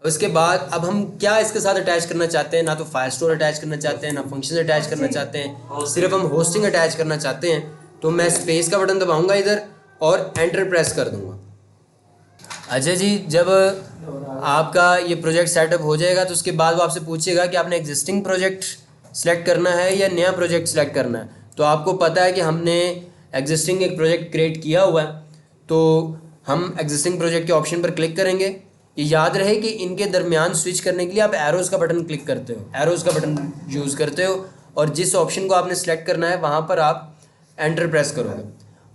Speaker 1: उसके बाद अब हम क्या इसके साथ अटैच करना चाहते हैं, ना तो फायर स्टोर अटैच करना चाहते हैं, ना फंक्शन अटैच करना चाहते हैं, सिर्फ हम होस्टिंग अटैच करना चाहते हैं। तो मैं स्पेस का बटन दबाऊंगा इधर और एंटर प्रेस कर दूंगा। अच्छा जी, जब आपका ये प्रोजेक्ट सेटअप हो जाएगा तो उसके बाद वो आपसे पूछेगा कि आपने एग्जिस्टिंग प्रोजेक्ट सेलेक्ट करना है या नया प्रोजेक्ट सेलेक्ट करना है। तो आपको पता है कि हमने एग्जिस्टिंग एक प्रोजेक्ट क्रिएट किया हुआ है, तो हम एग्जिस्टिंग प्रोजेक्ट के ऑप्शन पर क्लिक करेंगे। ये याद रहे कि इनके दरमियान स्विच करने के लिए आप एरोज़ का बटन क्लिक करते हो, एरोज़ का बटन यूज़ करते हो, और जिस ऑप्शन को आपने सेलेक्ट करना है वहाँ पर आप एंटर प्रेस करोगे।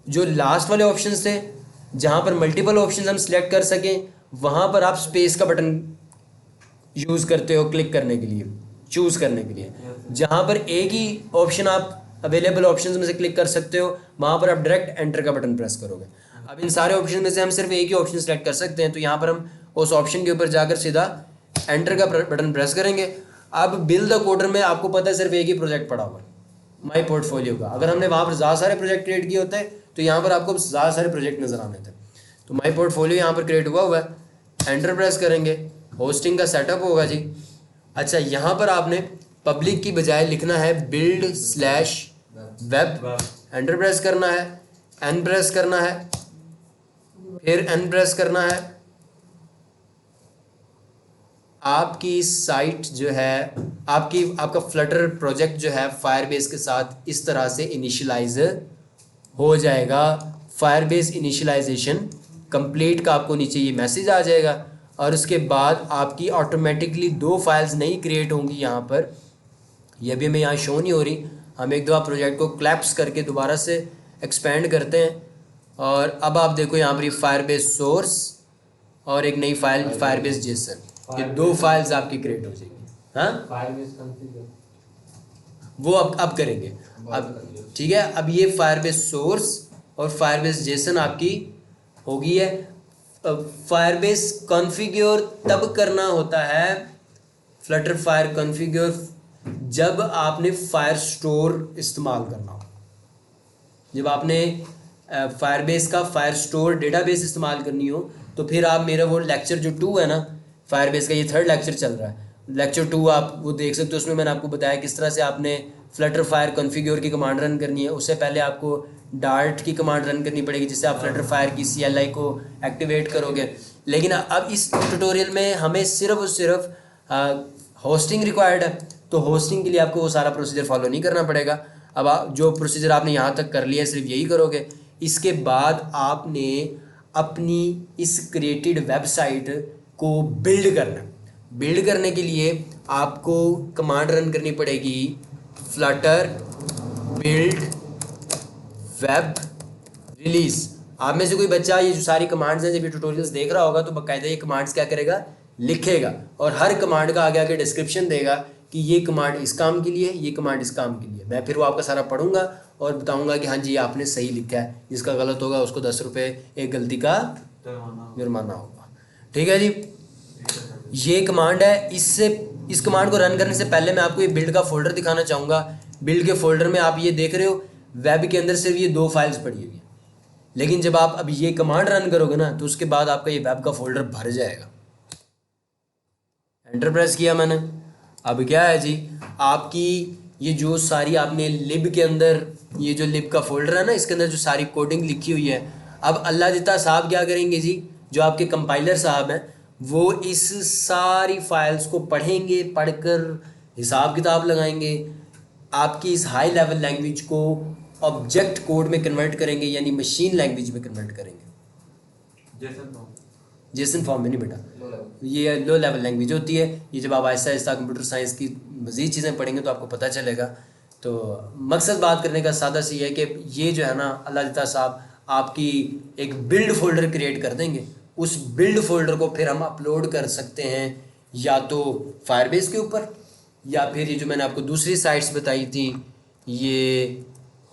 Speaker 1: जो लास्ट वाले ऑप्शन थे जहाँ पर मल्टीपल ऑप्शन हम सिलेक्ट कर सकें, वहाँ पर आप स्पेस का बटन यूज़ करते हो क्लिक करने के लिए, चूज़ करने के लिए। जहाँ पर एक ही ऑप्शन आप अवेलेबल ऑप्शंस में से क्लिक कर सकते हो, वहाँ पर आप डायरेक्ट एंटर का बटन प्रेस करोगे। अब इन सारे ऑप्शन में से हम सिर्फ एक ही ऑप्शन सेलेक्ट कर सकते हैं, तो यहाँ पर हम उस ऑप्शन के ऊपर जाकर सीधा एंटर का बटन प्रेस करेंगे। अब बिल द कोडर में आपको पता है सिर्फ एक ही प्रोजेक्ट पड़ा हुआ है, माई पोर्टफोलियो का। अगर हमने वहाँ पर ज़्यादा सारे प्रोजेक्ट क्रिएट किए होते तो यहाँ पर आपको ज़्यादा सारे प्रोजेक्ट नज़र आने थे। तो माई पोर्टफोलियो यहाँ पर क्रिएट हुआ है, एंटर प्रेस करेंगे, होस्टिंग का सेटअप होगा जी। अच्छा, यहाँ पर आपने पब्लिक की बजाय लिखना है build/web, एंटर प्रेस करना है, एन प्रेस करना है, फिर एन प्रेस करना है। आपकी साइट जो है, आपका फ्लटर प्रोजेक्ट जो है फायरबेस के साथ इस तरह से इनिशियलाइज हो जाएगा। फायरबेस इनिशियलाइजेशन कंप्लीट का आपको नीचे ये मैसेज आ जाएगा, और उसके बाद आपकी ऑटोमेटिकली 2 फाइल्स नई क्रिएट होंगी यहाँ पर। ये भी हमें यहाँ शो नहीं हो रही। हम एक दफ़ा प्रोजेक्ट को क्लैप्स करके दोबारा से एक्सपेंड करते हैं, और अब आप देखो यहाँ पर ये फायरबेस सोर्स और एक नई फाइल फायरबेस जेसन, ये 2 फाइल्स आपकी क्रिएट हो जाएगी। हाँ,
Speaker 2: फायरबेस कॉन्फ़िगर
Speaker 1: वो अब करेंगे। अब ठीक है, अब ये फायरबेस सोर्स और फायरबेस जेसन आपकी हो गई है। फायरबेस कॉन्फ़िगर तब करना होता है, फ्लटर फायर कॉन्फ़िगर, जब आपने फायर स्टोर इस्तेमाल करना हो। जब आपने फायरबेस का फायर स्टोर डेटाबेस इस्तेमाल करनी हो, तो फिर आप मेरा वो लेक्चर जो 2 है ना फायरबेस का, ये 3rd लेक्चर चल रहा है, लेक्चर 2 आप वो देख सकते हो। उसमें मैंने आपको बताया किस तरह से आपने फ्लटर फायर कॉन्फ़िगर की कमांड रन करनी है। उससे पहले आपको डार्ट की कमांड रन करनी पड़ेगी, जिससे आप फ्लटर फायर की CLI को एक्टिवेट करोगे। लेकिन अब इस ट्यूटोरियल में हमें सिर्फ और सिर्फ होस्टिंग रिक्वायर्ड है, तो होस्टिंग के लिए आपको वो सारा प्रोसीजर फॉलो नहीं करना पड़ेगा। अब जो प्रोसीजर आपने यहाँ तक कर लिया है सिर्फ यही करोगे। इसके बाद आपने अपनी इस क्रिएटेड वेबसाइट को बिल्ड करना। बिल्ड करने के लिए आपको कमांड रन करनी पड़ेगी फ्लटर बिल्ड वेब रिलीज। आप में से कोई बच्चा ये जो सारी कमांड्स हैं, जब ये ट्यूटोरियल्स देख रहा होगा तो बाकायदा ये कमांड्स क्या करेगा, लिखेगा, और हर कमांड का आगे आगे डिस्क्रिप्शन देगा कि ये कमांड इस काम के लिए, ये कमांड इस काम के लिए। मैं फिर वो आपका सारा पढ़ूंगा और बताऊंगा कि हाँ जी आपने सही लिखा है, जिसका गलत होगा उसको 10 रुपये एक गलती का जुर्माना होगा। ठीक है जी, ये कमांड है। इस कमांड को रन करने से पहले मैं आपको ये बिल्ड का फोल्डर दिखाना चाहूँगा। बिल्ड के फोल्डर में आप ये देख रहे हो, वेब के अंदर सिर्फ ये 2 फाइल्स पड़ी हुई हैं, लेकिन जब आप अब ये कमांड रन करोगे ना तो उसके बाद आपका ये वेब का फोल्डर भर जाएगा। एंटर प्रेस किया मैंने। अब क्या है जी, आपकी ये जो सारी आपने लिब के अंदर, ये जो लिब का फोल्डर है ना, इसके अंदर जो सारी कोडिंग लिखी हुई है, अब अल्लाह जिता साहब क्या करेंगे जी, जो आपके कंपाइलर साहब हैं, वो इस सारी फाइल्स को पढ़ेंगे, पढ़कर हिसाब किताब लगाएंगे, आपकी इस हाई लेवल लैंग्वेज को ऑब्जेक्ट कोड में कन्वर्ट करेंगे, यानी मशीन लैंग्वेज में कन्वर्ट करेंगे। जेसन फॉर्म में नहीं बेटा,
Speaker 2: लेवल
Speaker 1: ये लो लेवल लैंग्वेज होती है। ये जब आप आहिस्ता आहिस्ता कंप्यूटर साइंस की मज़ीद चीज़ें पढ़ेंगे तो आपको पता चलेगा। तो मकसद बात करने का सादा सी है कि ये जो है ना, अल्लाह ताला साहब आपकी एक बिल्ड फोल्डर क्रिएट कर देंगे। उस बिल्ड फोल्डर को फिर हम अपलोड कर सकते हैं या तो फायरबेस के ऊपर, या फिर ये जो मैंने आपको दूसरी साइट्स बताई थी, ये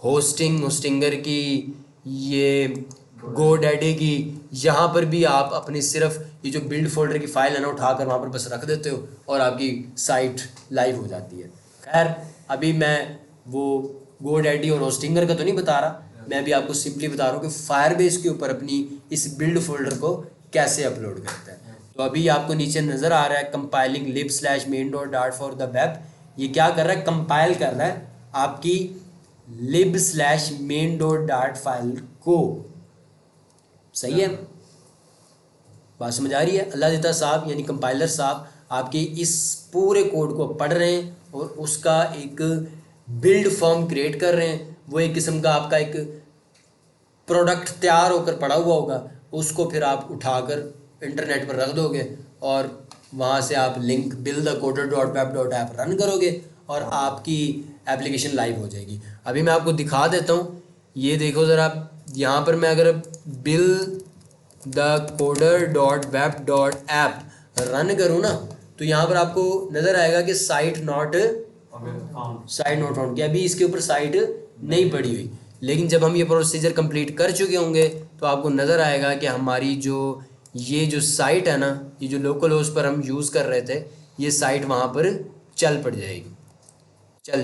Speaker 1: होस्टिंगर की, ये गोडैडी की, यहाँ पर भी आप अपनी सिर्फ ये जो बिल्ड फोल्डर की फ़ाइल है ना उठाकर वहाँ पर बस रख देते हो और आपकी साइट लाइव हो जाती है। खैर अभी मैं वो गोडैडी और होस्टिंगर का तो नहीं बता रहा, मैं अभी आपको सिंपली बता रहा हूँ कि फायरबेस के ऊपर अपनी इस बिल्ड फोल्डर को कैसे अपलोड करते हैं। तो अभी आपको नीचे नज़र आ रहा है compiling lib/main.dart for the web. ये क्या कर रहा है, कंपाइल कर रहा है आपकी lib/main.dart फाइल को। सही है, बात समझ आ रही है? अल्लाह देता साहब यानी कंपाइलर साहब आपके इस पूरे कोड को पढ़ रहे हैं और उसका एक बिल्ड फॉर्म क्रिएट कर रहे हैं। वो एक किस्म का आपका एक प्रोडक्ट तैयार होकर पड़ा हुआ होगा, उसको फिर आप उठाकर इंटरनेट पर रख दोगे और वहाँ से आप लिंक buildthecoder.web.app रन करोगे और आपकी एप्लीकेशन लाइव हो जाएगी। अभी मैं आपको दिखा देता हूँ, ये देखो ज़रा, यहाँ पर मैं अगर buildthecoder.web.app रन करूँ ना तो यहाँ पर आपको नज़र आएगा कि साइट नॉट फाउंड, कि अभी इसके ऊपर साइट नहीं पड़ी हुई। लेकिन जब हम ये प्रोसीजर कंप्लीट कर चुके होंगे तो आपको नज़र आएगा कि हमारी ये जो साइट है ना, ये जो लोकल होस्ट पर हम यूज़ कर रहे थे, ये साइट वहाँ पर चल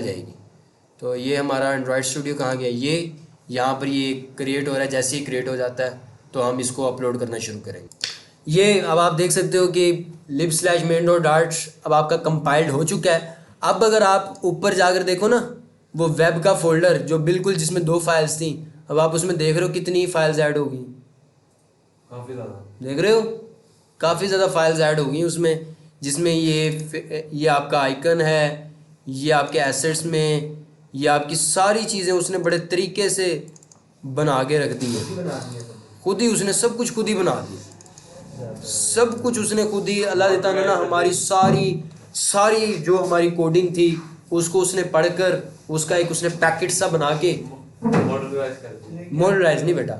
Speaker 1: जाएगी। तो ये हमारा एंड्रॉयड स्टूडियो कहाँ गया, ये यहाँ पर ये क्रिएट हो रहा है। जैसे ही क्रिएट हो जाता है तो हम इसको अपलोड करना शुरू करेंगे। ये अब आप देख सकते हो कि lib/main.dart अब आपका कंपाइल्ड हो चुका है। अब अगर आप ऊपर जाकर देखो ना, वो वेब का फोल्डर जो बिल्कुल जिसमें 2 फाइल्स थी, अब आप उसमें देख रहे हो कितनी फाइल्स ऐड हो गई,
Speaker 2: काफ़ी ज़्यादा
Speaker 1: देख रहे हो, काफ़ी ज़्यादा फाइल्स ऐड हो गई उसमें, जिसमें ये आपका आइकन है, ये आपके एसेट्स में ये आपकी सारी चीज़ें उसने बड़े तरीके से बना के रख दी है। खुद ही उसने सब कुछ खुद ही बना दिया, सब कुछ उसने खुद ही। अल्लाह ताला ने ना हमारी सारी जो हमारी कोडिंग थी उसको उसने पढ़कर उसका एक उसने पैकेट सा बना के मॉडलाइज नहीं बेटा,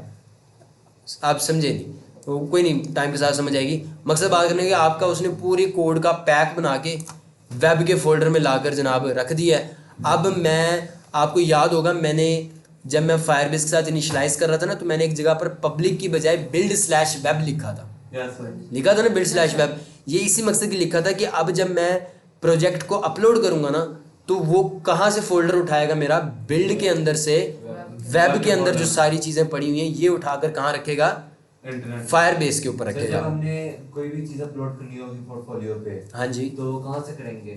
Speaker 1: आप समझे नहीं, तो कोई नहीं, टाइम के साथ समझ आएगी। मकसद बात करने की, आपका उसने पूरी कोड का पैक बना के वेब के फोल्डर में लाकर जनाब रख दिया है। अब मैं आपको याद होगा, जब मैं फायरबेस के साथ इनिशलाइज कर रहा था ना, तो मैंने एक जगह पर पब्लिक की बजाय build/web लिखा था। लिखा था ना build/web, ये इसी मकसद की लिखा था कि अब जब मैं प्रोजेक्ट को अपलोड करूंगा ना तो वो कहाँ से फोल्डर उठाएगा, मेरा बिल्ड के अंदर से वेब के अंदर जो सारी चीज़ें पड़ी हुई हैं ये उठाकर कहाँ रखेगा, फायरबेस के ऊपर रखेगा।
Speaker 2: जब हमने कोई भी चीज़ अपलोड करनी होगी पोर्टफोलियो पे,
Speaker 1: हाँ जी,
Speaker 2: तो कहाँ से करेंगे?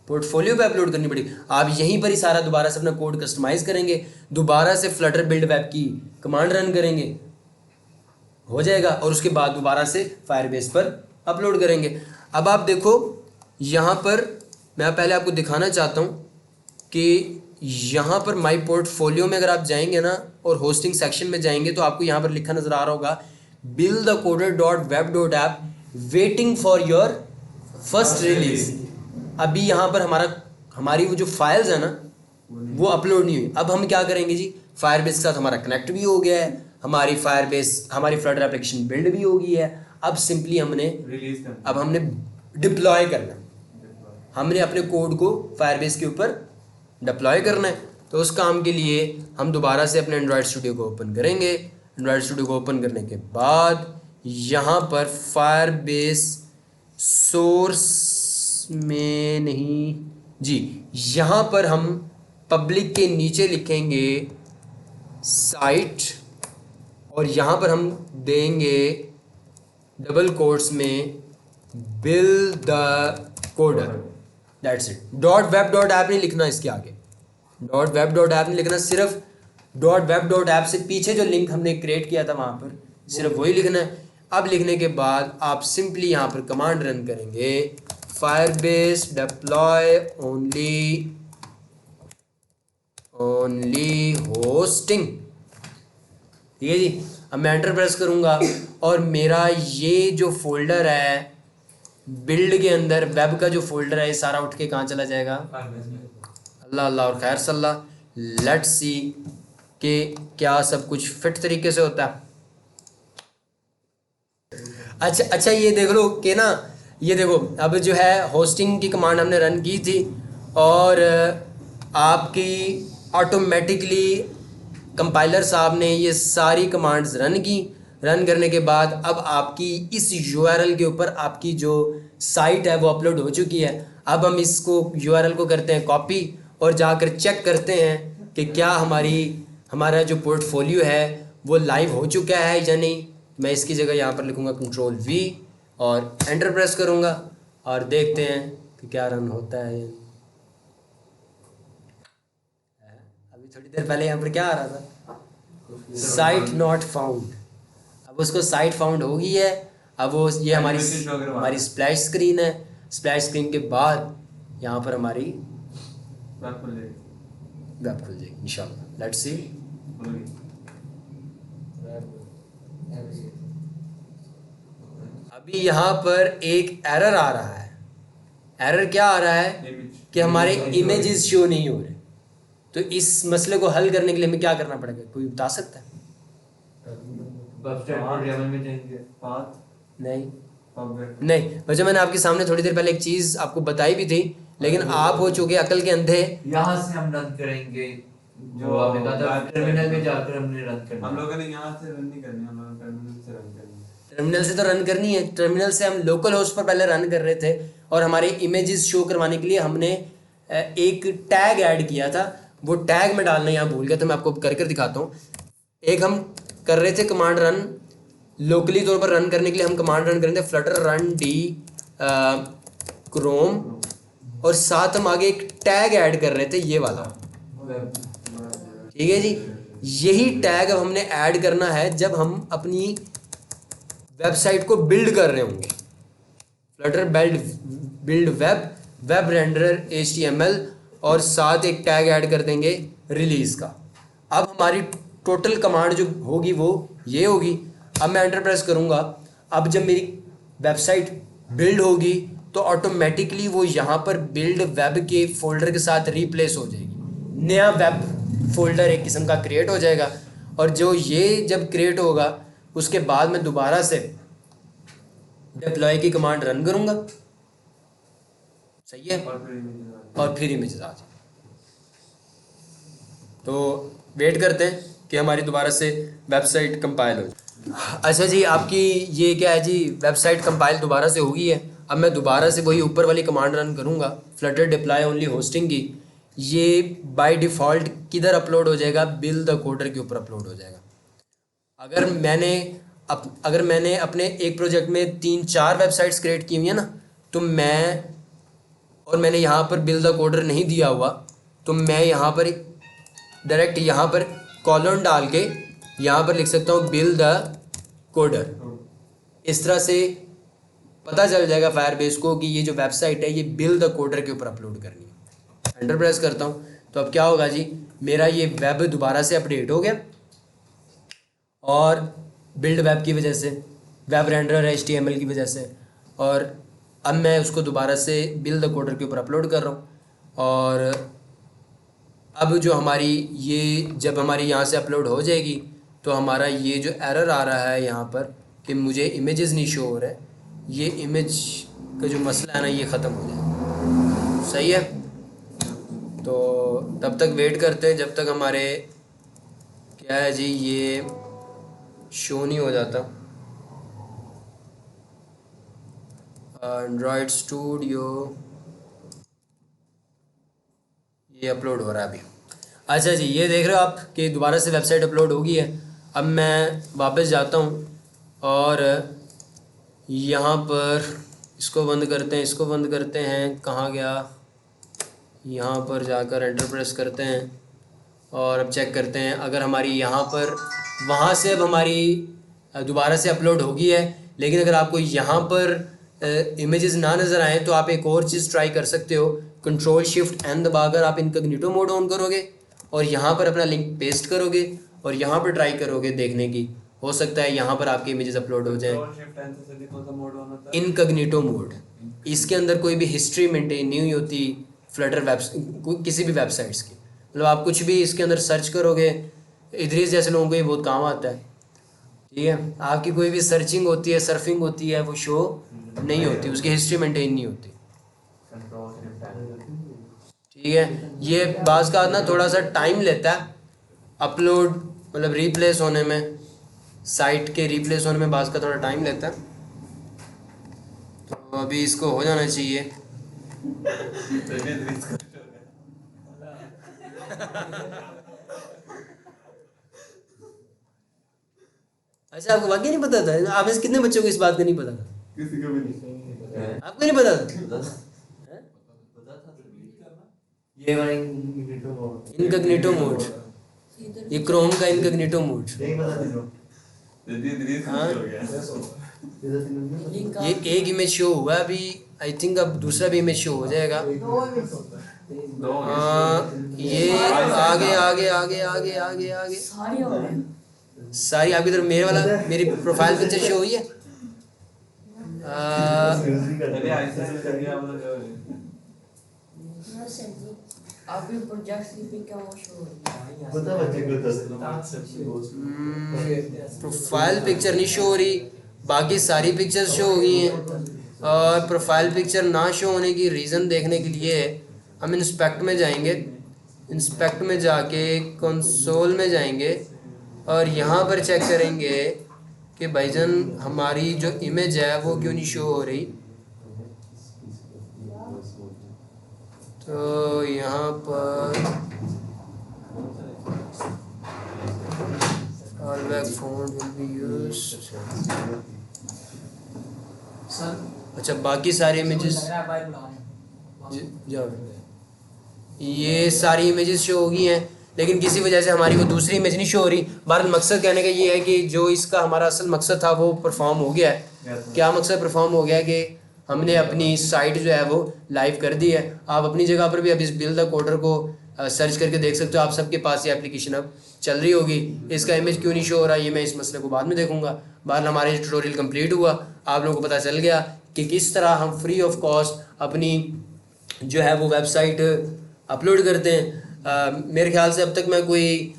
Speaker 1: पोर्टफोलियो पे अपलोड करनी पड़ेगी। आप यहीं पर ही सारा दोबारा से अपना कोड कस्टमाइज़ करेंगे, दोबारा से फ्लटर बिल्ड वेब की कमांड रन करेंगे, हो जाएगा, और उसके बाद दोबारा से फायरबेस पर अपलोड करेंगे। अब आप देखो यहाँ पर मैं पहले आपको दिखाना चाहता हूँ कि यहाँ पर माई पोर्टफोलियो में अगर आप जाएंगे ना और होस्टिंग सेक्शन में जाएंगे तो आपको यहाँ पर लिखा नज़र आ रहा होगा buildthecoder.web.app waiting for your first release. अभी यहाँ पर हमारी वो जो फाइल्स है ना वो अपलोड नहीं हुई। अब हम क्या करेंगे जी, फायरबेस के साथ हमारा कनेक्ट भी हो गया है, हमारी फ्लटर एप्लीकेशन बिल्ड भी हो गई है। अब सिंपली हमने डिप्लॉय करना है, हमने अपने कोड को फायरबेस के ऊपर डिप्लॉय करना है। तो उस काम के लिए हम दोबारा से अपने एंड्रॉयड स्टूडियो को ओपन करेंगे। एंड्रॉयड स्टूडियो को ओपन करने के बाद यहाँ पर फायरबेस सोर्स में नहीं जी, यहाँ पर हम पब्लिक के नीचे लिखेंगे साइट और यहाँ पर हम देंगे डबल कोट्स में build the coder, that's it। .web.app नहीं लिखना, इसके आगे .web.app नहीं लिखना, सिर्फ .web.app से पीछे जो लिंक हमने क्रिएट किया था वहाँ पर सिर्फ वही लिखना है। अब लिखने के बाद आप सिंपली यहाँ पर कमांड रन करेंगे firebase deploy only hosting, ठीक है जी। अब मैं एंटर प्रेस करूँगा और मेरा ये जो फोल्डर है बिल्ड के अंदर वेब का जो फोल्डर है ये सारा उठ के कहाँ चला जाएगा? अल्लाह अल्लाह और खैर सल्ला। लेट्स सी कि क्या सब कुछ फिट तरीके से होता है। अच्छा ये देख लो कि ना, ये देखो अब जो है होस्टिंग की कमांड हमने रन की थी और आपकी ऑटोमेटिकली कंपाइलर साहब ने ये सारी कमांड्स रन की। रन करने के बाद अब आपकी इस यूआरएल के ऊपर आपकी जो साइट है वो अपलोड हो चुकी है। अब हम इसको यूआरएल को करते हैं कॉपी और जाकर चेक करते हैं कि क्या हमारा जो पोर्टफोलियो है वो लाइव हो चुका है या नहीं। मैं इसकी जगह यहाँ पर लिखूँगा Ctrl+V और एंटर प्रेस करूँगा और देखते हैं कि क्या रन होता है। अभी थोड़ी देर पहले यहाँ पर क्या आ रहा था? Site not found. अब उसको साइट फाउंड हो गई है। अब वो ये हमारी स्प्लैश स्क्रीन है। स्प्लैश स्क्रीन के बाद यहाँ पर हमारी वेब खुल जाएगी इंशाल्लाह। Let's see. अभी यहाँ पर एक एरर आ रहा है। एरर क्या आ रहा है कि हमारे इमेजेस शो नहीं हो रहे। तो इस मसले को हल करने के लिए हमें क्या करना पड़ेगा, कोई बता सकता है? नहीं वैसे मैंने आपके सामने थोड़ी देर पहले एक चीज आपको बताई भी थी, लेकिन आप हो चुके अकल के अंधे।
Speaker 2: यहाँ से हम रन करेंगे जो आपने कहा था, टर्मिनल में जाकर हमने रन करना।
Speaker 3: हम लोगों ने यहाँ से रन नहीं करनी, हम लोगों टर्मिनल से रन करनी है।
Speaker 1: टर्मिनल से तो रन करनी है। टर्मिनल से हम लोकल होस्ट पर पहले रन कर रहे थे और हमारे इमेजेस शो करवाने के लिए हमने एक टैग ऐड किया था। वो टैग में डालना यहाँ भूल गया, तो मैं आपको कर दिखाता हूँ। एक हम कर रहे थे कमांड रन, लोकली तौर पर रन करने के लिए हम कमांड रन कर रहे थे flutter run d क्रोम, और साथ हम आगे एक टैग ऐड कर रहे थे ये वाला। ठीक है जी, यही टैग अब हमने ऐड करना है जब हम अपनी वेबसाइट को बिल्ड कर रहे होंगे। Flutter build web renderer HTML और साथ एक टैग ऐड कर देंगे रिलीज का। अब हमारी टोटल कमांड जो होगी वो ये होगी। अब मैं एंटर प्रेस करूँगा। अब जब मेरी वेबसाइट बिल्ड होगी तो ऑटोमेटिकली वो यहाँ पर बिल्ड वेब के फोल्डर के साथ रिप्लेस हो जाएगी। नया वेब फोल्डर एक किस्म का क्रिएट हो जाएगा, और जो ये जब क्रिएट होगा उसके बाद मैं दोबारा से डिप्लॉय की कमांड रन करूँगा। सही है, और फिर इमेजेस आ जाए। तो वेट करते हैं कि हमारी दोबारा से वेबसाइट कंपाइल हो जाए। अच्छा जी, आपकी ये क्या है जी, वेबसाइट कंपाइल दोबारा से हो गई है। अब मैं दोबारा से वही ऊपर वाली कमांड रन करूँगा, फ्लटर डिप्लॉय ओनली होस्टिंग की। ये बाय डिफ़ॉल्ट किधर अपलोड हो जाएगा? बिल्ड द कोडर के ऊपर अपलोड हो जाएगा। अगर मैंने अपने एक प्रोजेक्ट में 3-4 वेबसाइट्स क्रिएट की हुई है ना, तो मैंने यहाँ पर बिल्ड द कोडर नहीं दिया हुआ, तो मैं यहाँ पर डायरेक्ट यहाँ पर कॉलन डाल के यहाँ पर लिख सकता हूँ बिल्ड द कोडर। इस तरह से पता चल जाएगा फायरबेस को कि ये जो वेबसाइट है ये बिल्ड द कोडर के ऊपर अपलोड करनी है। एंटर प्रेस करता हूँ तो अब क्या होगा जी, मेरा ये वेब दोबारा से अपडेट हो गया, और बिल्ड वेब की वजह से, वेब रेंडरर HTML की वजह से, और अब मैं उसको दोबारा से बिल्ड द कोडर के ऊपर अपलोड कर रहा हूँ। और अब जो हमारी ये जब हमारी यहाँ से अपलोड हो जाएगी तो हमारा ये जो एरर आ रहा है यहाँ पर कि मुझे इमेजेस नहीं शो हो रहे, ये इमेज का जो मसला है ना ये ख़त्म हो जाए। सही है, तो तब तक वेट करते हैं जब तक हमारे क्या है जी ये शो नहीं हो जाता। एंड्रॉयड स्टूडियो ये अपलोड हो रहा है अभी। अच्छा जी, ये देख रहे हो आप कि दोबारा से वेबसाइट अपलोड हो गई है। अब मैं वापस जाता हूँ और यहाँ पर इसको बंद करते हैं, कहाँ गया, यहाँ पर जाकर एंटर प्रेस करते हैं और अब चेक करते हैं अगर हमारी यहाँ पर वहाँ से अब हमारी दोबारा से अपलोड हो गई है। लेकिन अगर आपको यहाँ पर इमेजेस ना नज़र आए तो आप एक और चीज़ ट्राई कर सकते हो। Ctrl+Shift+N दबाकर आप इनकॉग्निटो मोड ऑन करोगे और यहाँ पर अपना लिंक पेस्ट करोगे और यहाँ पर ट्राई करोगे देखने की, हो सकता है यहाँ पर आपके इमेजेस अपलोड हो जाएं।
Speaker 3: कंट्रोल शिफ्ट एंटर से भी कौन सा मोड ऑन होता है?
Speaker 1: इनकग्निटो मोड, इसके अंदर कोई भी हिस्ट्री मेंटेन नहीं हुई होती फ्लटर किसी भी वेबसाइट्स की। मतलब आप कुछ भी इसके अंदर सर्च करोगे, इदरीस जैसे लोगों को ये बहुत काम आता है, ठीक है। आपकी कोई भी सर्चिंग होती है, सर्फिंग होती है, वो शो नहीं होती, उसकी हिस्ट्री मेंटेन नहीं होती,
Speaker 2: कंट्रोल शिफ्ट एंटर।
Speaker 1: ठीक है। ये बाज़ का ना थोड़ा सा टाइम लेता है अपलोड, मतलब रिप्लेस होने में, साइट के रिप्लेस होने में बाज़ का थोड़ा टाइम लेता है। तो अभी इसको हो जाना चाहिए। अच्छा, आपको वाकई नहीं पता था? आप में से कितने बच्चों को इस बात का नहीं पता था?
Speaker 3: किसी को भी नहीं।
Speaker 1: आपको नहीं पता था?
Speaker 2: ये वाला इनकग्निटो मोड।
Speaker 1: इनकग्निटो मोड, ये क्रोम का इनकग्निटो मोड। हाँ, ये एक इमेज शो हुआ अभी, आई थिंक अब दूसरा भी इमेज शो हो जाएगा। ये आगे आगे आगे आगे आगे आगे सारी आपकी तरफ मेरे वाला, मेरी प्रोफाइल पिक्चर शो हुई है।
Speaker 3: चलिए आहिस्ते से कर दिया आपने जो
Speaker 4: आपके प्रोजेक्ट्स की पिक क्या शो हो रही है?
Speaker 3: बता बच्चे को
Speaker 1: प्रोफाइल पिक्चर नहीं शो हो रही, बाकी सारी पिक्चर्स शो हो गई हैं। और प्रोफाइल पिक्चर ना शो होने की रीज़न देखने के लिए हम इंस्पेक्ट में जाएंगे, इंस्पेक्ट में जाके कंसोल में जाएंगे और यहाँ पर चेक करेंगे कि भाईजान हमारी जो इमेज है वो क्यों नहीं शो हो रही। तो यहाँ पर fallback font will be used। अच्छा, बाकी सारे इमेजेस जाओ, ये सारी इमेजेस शो हो गई हैं, लेकिन किसी वजह से हमारी वो दूसरी इमेज नहीं शो हो रही। बहरहाल मकसद कहने का ये है कि जो इसका हमारा असल मकसद था वो परफॉर्म हो गया है। क्या मकसद परफॉर्म हो गया है कि हमने अपनी साइट जो है वो लाइव कर दी है। आप अपनी जगह पर भी अब इस बिल्ड द कोडर को सर्च करके देख सकते हो, आप सबके पास ये एप्लीकेशन अब चल रही होगी। इसका इमेज क्यों नहीं शो हो रहा, ये मैं इस मसले को बाद में देखूंगा। बहरहाल हमारे ट्यूटोरियल कंप्लीट हुआ, आप लोगों को पता चल गया कि किस तरह हम फ्री ऑफ कॉस्ट अपनी जो है वो वेबसाइट अपलोड करते हैं। मेरे ख्याल से अब तक मैं कोई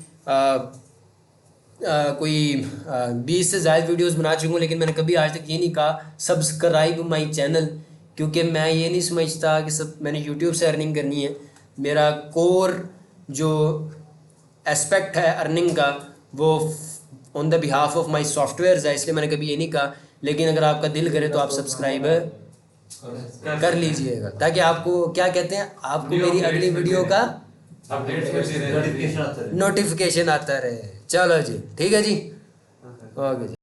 Speaker 1: 20 से ज़्यादा वीडियोस बना चुका हूँ, लेकिन मैंने कभी आज तक ये नहीं कहा सब्सक्राइब माई चैनल, क्योंकि मैं ये नहीं समझता कि सब मैंने यूट्यूब से अर्निंग करनी है। मेरा कोर जो एस्पेक्ट है अर्निंग का वो on the behalf of my software है, इसलिए मैंने कभी ये नहीं कहा। लेकिन अगर आपका दिल करे तो आप सब्सक्राइब कर लीजिएगा, ताकि आपको क्या कहते हैं, आपको मेरी अगली वीडियो का नोटिफिकेशन आता रहे। चलो जी, ठीक है जी, ओके जी।